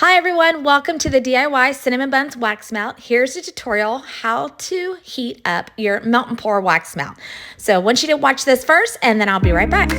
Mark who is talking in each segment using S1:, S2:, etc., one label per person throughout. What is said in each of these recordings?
S1: Hi everyone, welcome to the DIY Cinnamon Buns Wax Melt. Here's a tutorial how to heat up your melt and pour wax melt. So I want you to watch this first and then I'll be right back.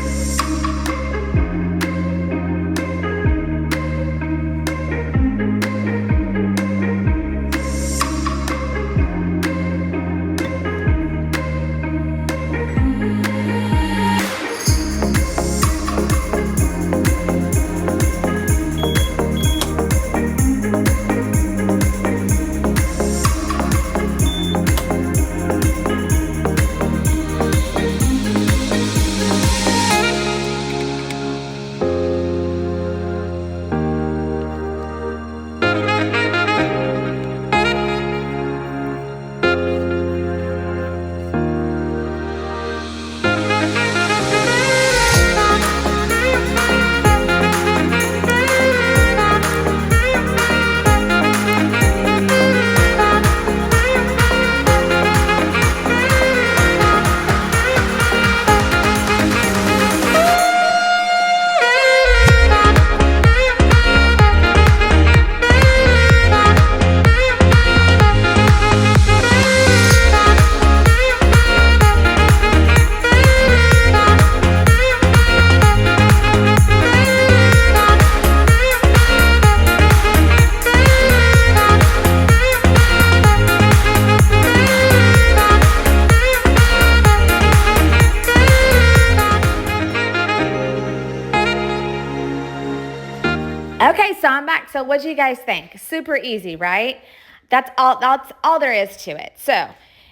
S1: Okay, so I'm back. So what do you guys think? Super easy, right? That's all there is to it. So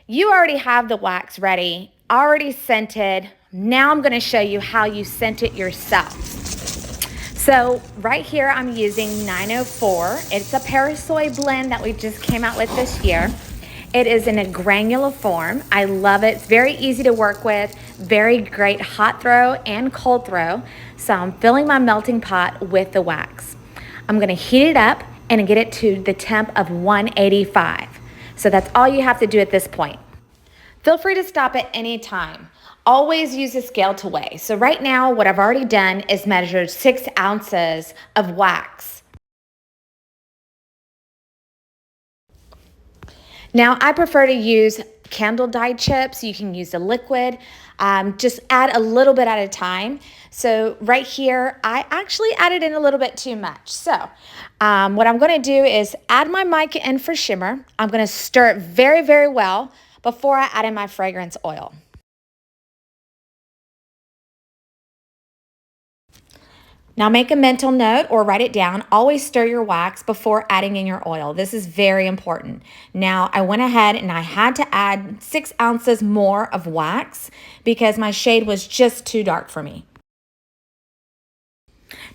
S1: you already have the wax ready, already scented. Now I'm going to show you how you scent it yourself. So right here I'm using 904. It's a PARA-SOY blend that we just came out with this year. It is in a granular form. I love it. It's very easy to work with, very great hot throw and cold throw. So I'm filling my melting pot with the wax. I'm gonna heat it up and get it to the temp of 185. So that's all you have to do at this point. Feel free to stop at any time. Always use a scale to weigh. So right now, what I've already done is measured 6 ounces of wax. Now, I prefer to use candle dye chips. You can use the liquid. Just add a little bit at a time. So right here, I actually added in a little bit too much. So what I'm going to do is add my mica in for shimmer. I'm going to stir it very, very well before I add in my fragrance oil. Now make a mental note or write it down. Always stir your wax before adding in your oil. This is very important. Now I went ahead and I had to add 6 ounces more of wax because my shade was just too dark for me.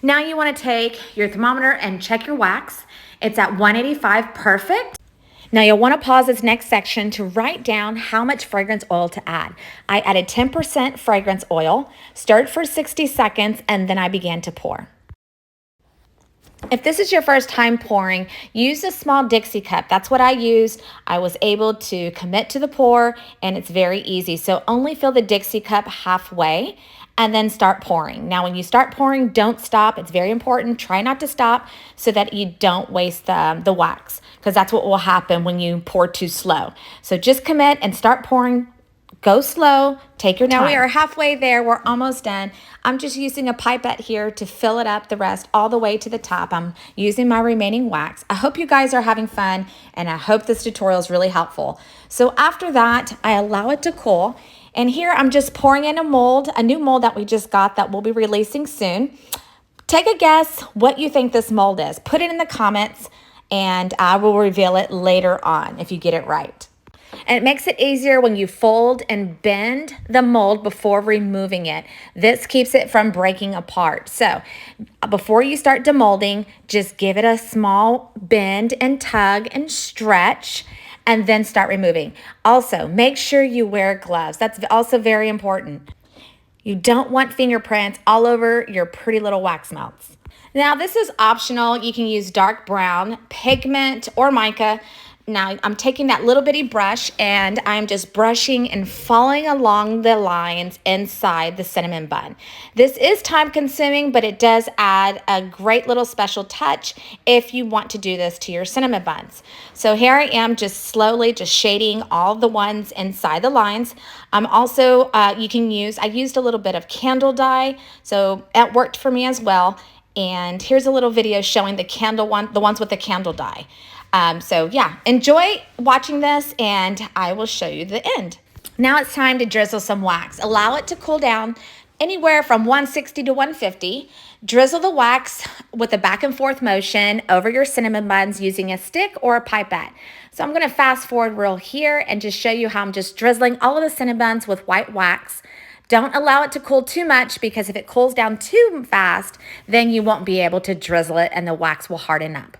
S1: Now you want to take your thermometer and check your wax. It's at 185, perfect. Now you'll want to pause this next section to write down how much fragrance oil to add. I added 10% fragrance oil, stirred for 60 seconds, and then I began to pour. If this is your first time pouring, use a small Dixie cup. That's what I used. I was able to commit to the pour, and it's very easy. So only fill the Dixie cup halfway and then start pouring. Now, when you start pouring, don't stop. It's very important. Try not to stop so that you don't waste the wax, because that's what will happen when you pour too slow. So just commit and start pouring. Go slow, take your time. Now we are halfway there, we're almost done. I'm just using a pipette here to fill it up the rest all the way to the top. I'm using my remaining wax. I hope you guys are having fun and I hope this tutorial is really helpful. So after that, I allow it to cool. And here I'm just pouring in a mold, a new mold that we just got that we'll be releasing soon. Take a guess what you think this mold is. Put it in the comments and I will reveal it later on if you get it right. And it makes it easier when you fold and bend the mold before removing it. This keeps it from breaking apart. So before you start demolding, just give it a small bend and tug and stretch, and then start removing. Also, make sure you wear gloves. That's also very important. You don't want fingerprints all over your pretty little wax melts. Now, this is optional. You can use dark brown, pigment, or mica. Now I'm taking that little bitty brush and I'm just brushing and following along the lines inside the cinnamon bun. This is time consuming, but it does add a great little special touch if you want to do this to your cinnamon buns. So here I am just slowly just shading all the ones inside the lines. I'm also, I used a little bit of candle dye, so that worked for me as well. And here's a little video showing the ones with the candle dye. So yeah, enjoy watching this and I will show you the end. Now it's time to drizzle some wax. Allow it to cool down anywhere from 160 to 150. Drizzle the wax with a back and forth motion over your cinnamon buns using a stick or a pipette. So I'm gonna fast forward real here and just show you how I'm just drizzling all of the cinnamon buns with white wax. Don't allow it to cool too much because if it cools down too fast, then you won't be able to drizzle it and the wax will harden up.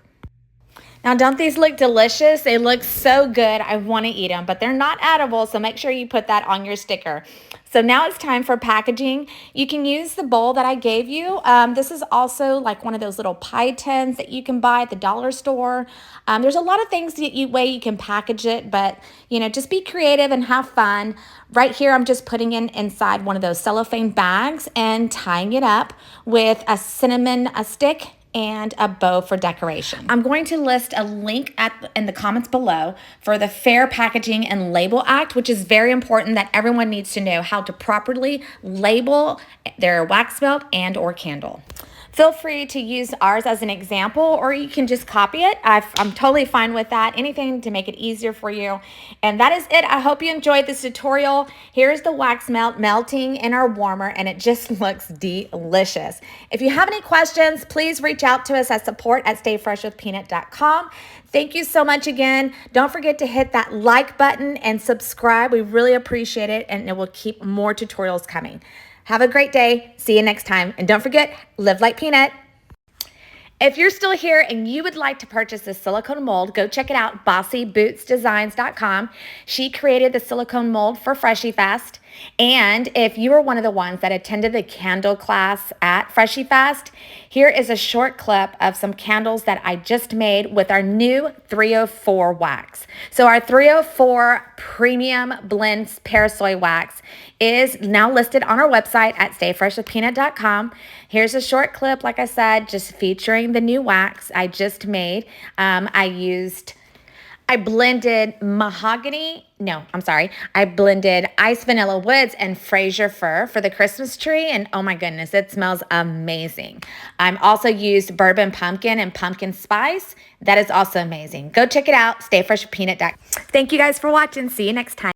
S1: Now, don't these look delicious? They look so good. I want to eat them, but they're not edible, so make sure you put that on your sticker. So now it's time for packaging. You can use the bowl that I gave you. This is also like one of those little pie tins that you can buy at the dollar store. There's a lot of things way you can package it, but just be creative and have fun. Right here, I'm just putting it inside one of those cellophane bags and tying it up with a cinnamon stick and a bow for decoration. I'm going to list a link in the comments below for the Fair Packaging and Label Act, which is very important that everyone needs to know how to properly label their wax melt and or candle. Feel free to use ours as an example, or you can just copy it. I'm totally fine with that. Anything to make it easier for you. And that is it. I hope you enjoyed this tutorial. Here's the wax melting in our warmer, and it just looks delicious. If you have any questions, please reach out to us at support@stayfreshwithpeanut.com. Thank you so much again. Don't forget to hit that like button and subscribe. We really appreciate it, and it will keep more tutorials coming. Have a great day. See you next time. And don't forget, live like peanut. If you're still here and you would like to purchase this silicone mold, go check it out, bossybootsdesigns.com. She created the silicone mold for Freshie Fest. And if you were one of the ones that attended the candle class at Freshie Fest, here is a short clip of some candles that I just made with our new 304 wax. So our 304 premium blend PARA-SOY wax is now listed on our website at stayfreshwithpeanut.com. Here's a short clip, like I said, just featuring the new wax I just made. I blended I blended Ice Vanilla Woods and Fraser Fir for the Christmas tree, and oh my goodness, it smells amazing. I'm also used bourbon pumpkin and pumpkin spice. That is also amazing. Go check it out, stayfreshwithpeanut.com. Thank you guys for watching. See you next time.